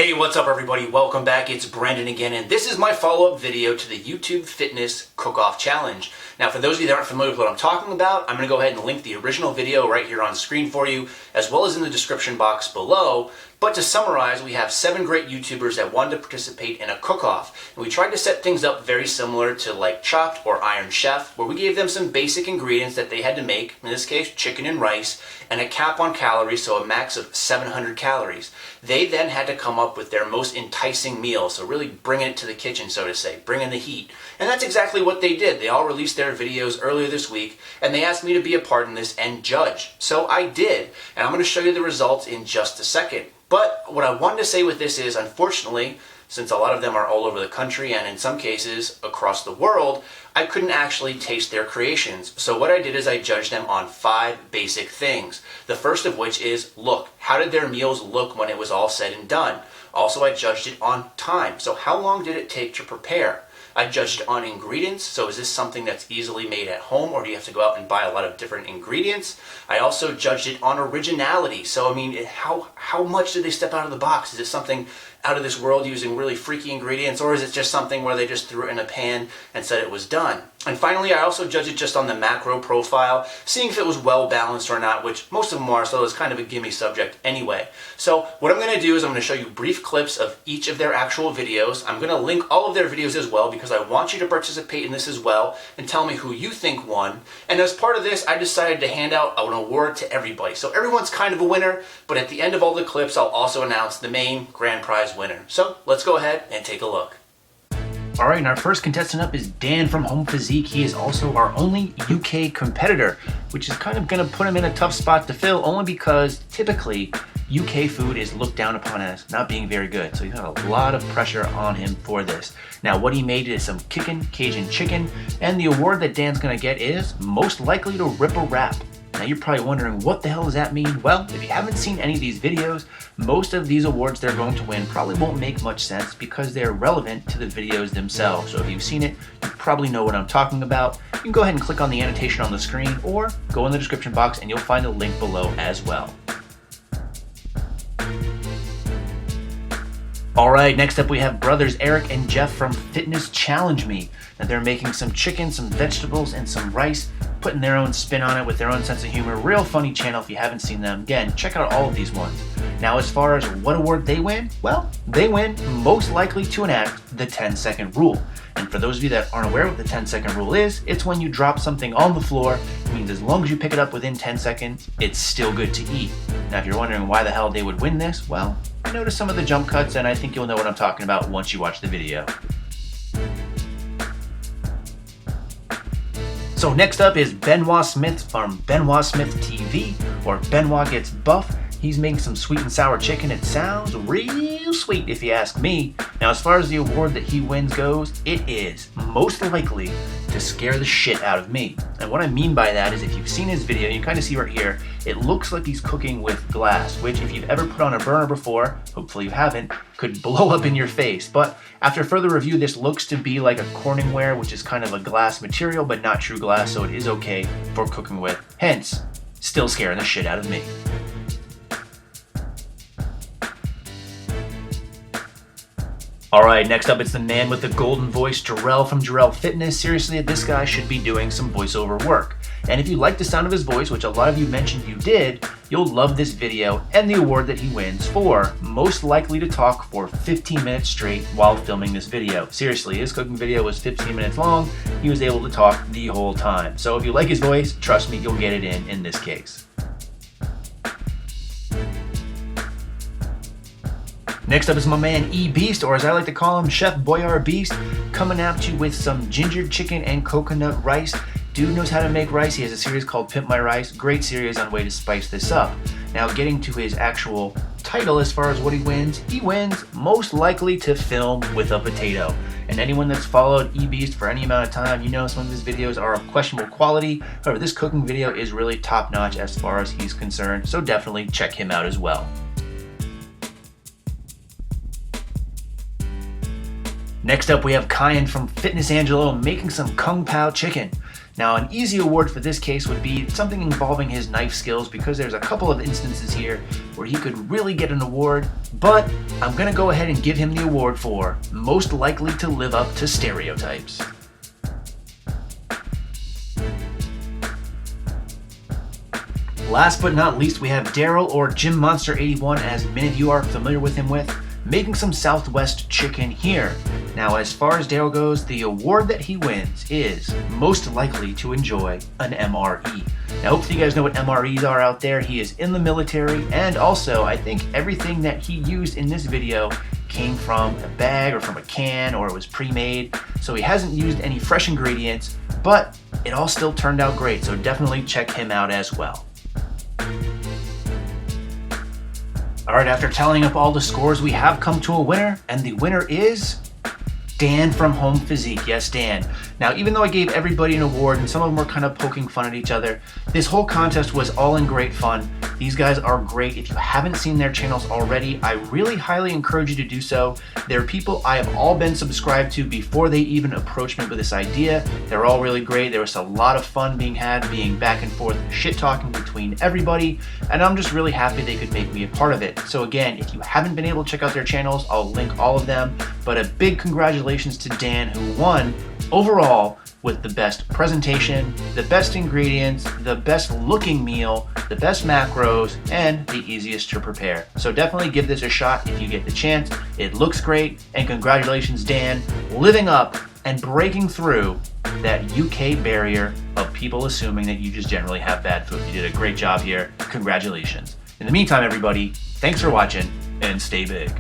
Hey, what's up everybody? Welcome back. It's Brandon again, and this is my follow-up video to the YouTube Fitness Cook-Off Challenge. Now, for those of you that aren't familiar with what I'm talking about, I'm going to go ahead and link the original video right here on screen for you, as well as in the description box below. But to summarize, we have 7 great YouTubers that wanted to participate in a cook-off. And we tried to set things up very similar to like Chopped or Iron Chef, where we gave them some basic ingredients that they had to make, in this case chicken and rice, and a cap on calories, so a max of 700 calories. They then had to come up with their most enticing meal, so really bringing it to the kitchen, so to say, bringing the heat. And that's exactly what they did. They all released their videos earlier this week, and they asked me to be a part in this and judge. So I did, and I'm going to show you the results in just a second. But what I wanted to say with this is, unfortunately, since a lot of them are all over the country and in some cases across the world, I couldn't actually taste their creations. So what I did is I judged them on 5 basic things. The first of which is look. How did their meals look when it was all said and done? Also, I judged it on time. So how long did it take to prepare? I judged it on ingredients, so is this something that's easily made at home or do you have to go out and buy a lot of different ingredients? I also judged it on originality, so I mean, how much did they step out of the box? Is it something out of this world using really freaky ingredients, or is it just something where they just threw it in a pan and said it was done? And finally, I also judged it just on the macro profile, seeing if it was well balanced or not, which most of them are, so it's kind of a gimme subject anyway. So what I'm going to do is I'm going to show you brief clips of each of their actual videos. I'm going to link all of their videos as well because I want you to participate in this as well and tell me who you think won. And as part of this, I decided to hand out an award to everybody. So everyone's kind of a winner, but at the end of all the clips, I'll also announce the main grand prize winner. So let's go ahead and take a look. Alright, and our first contestant up is Dan from Home Physique. He is also our only UK competitor, which is kind of going to put him in a tough spot to fill, only because typically UK food is looked down upon as not being very good. So he's got a lot of pressure on him for this. Now what he made is some kickin' Cajun chicken, and the award that Dan's going to get is most likely to rip a rap. Now you're probably wondering, what the hell does that mean? Well, if you haven't seen any of these videos, most of these awards they're going to win probably won't make much sense because they're relevant to the videos themselves. So if you've seen it, you probably know what I'm talking about. You can go ahead and click on the annotation on the screen or go in the description box and you'll find a link below as well. Alright, next up we have brothers Eric and Jeff from Fitness Challenge Me. Now they're making some chicken, some vegetables, and some rice, putting their own spin on it with their own sense of humor. Real funny channel if you haven't seen them. Again, check out all of these ones. Now as far as what award they win, well, they win most likely to enact the 10-second rule. And for those of you that aren't aware what the 10-second rule is, it's when you drop something on the floor. It means as long as you pick it up within 10 seconds, it's still good to eat. Now if you're wondering why the hell they would win this, well, I noticed some of the jump cuts and I think you'll know what I'm talking about once you watch the video. So next up is Benoit Smith from Benoit Smith TV, or Benoit Gets Buff. He's making some sweet and sour chicken. It sounds real sweet if you ask me. Now as far as the award that he wins goes, it is most likely to scare the shit out of me. And what I mean by that is if you've seen his video, you kind of see right here, it looks like he's cooking with glass, which if you've ever put on a burner before, hopefully you haven't, could blow up in your face. But after further review, this looks to be like a Corningware, which is kind of a glass material, but not true glass, so it is okay for cooking with. Hence, still scaring the shit out of me. Alright, next up it's the man with the golden voice, Darrell from Darrell Fitness. Seriously, this guy should be doing some voiceover work. And if you like the sound of his voice, which a lot of you mentioned you did, you'll love this video and the award that he wins for most likely to talk for 15 minutes straight while filming this video. Seriously, his cooking video was 15 minutes long. He was able to talk the whole time. So if you like his voice, trust me, you'll get it in this case. Next up is my man E-Beast, or as I like to call him, Chef Boyar Beast, coming at you with some ginger chicken and coconut rice. Dude knows how to make rice. He has a series called Pimp My Rice. Great series on way to spice this up. Now getting to his actual title as far as what he wins most likely to film with a potato. And anyone that's followed E-Beast for any amount of time, you know some of his videos are of questionable quality. However, this cooking video is really top notch as far as he's concerned, so definitely check him out as well. Next up we have Cayenne from Fitness Angelo making some Kung Pao chicken. Now, an easy award for this case would be something involving his knife skills, because there's a couple of instances here where he could really get an award, but I'm gonna go ahead and give him the award for most likely to live up to stereotypes. Last but not least, we have Daryl, or Gym Monster 81, as many of you are familiar with him with, making some Southwest chicken here. Now, as far as Daryl goes, the award that he wins is most likely to enjoy an MRE. Now, hopefully you guys know what MREs are out there. He is in the military, and also I think everything that he used in this video came from a bag or from a can, or it was pre-made. So he hasn't used any fresh ingredients, but it all still turned out great. So definitely check him out as well. All right, after tallying up all the scores, we have come to a winner, and the winner is Dan from Home Physique. Yes, Dan. Now, even though I gave everybody an award and some of them were kind of poking fun at each other, this whole contest was all in great fun. These guys are great. If you haven't seen their channels already, I really highly encourage you to do so. They're people I have all been subscribed to before they even approached me with this idea. They're all really great. There was a lot of fun being had, being back and forth, shit talking between everybody, and I'm just really happy they could make me a part of it. So again, if you haven't been able to check out their channels, I'll link all of them, but a big congratulations to Dan, who won overall with the best presentation, the best ingredients, the best looking meal, the best macros, and the easiest to prepare. So definitely give this a shot if you get the chance. It looks great, and congratulations, Dan, living up and breaking through that UK barrier of people assuming that you just generally have bad food. You did a great job here. Congratulations. In the meantime, everybody, thanks for watching, and stay big.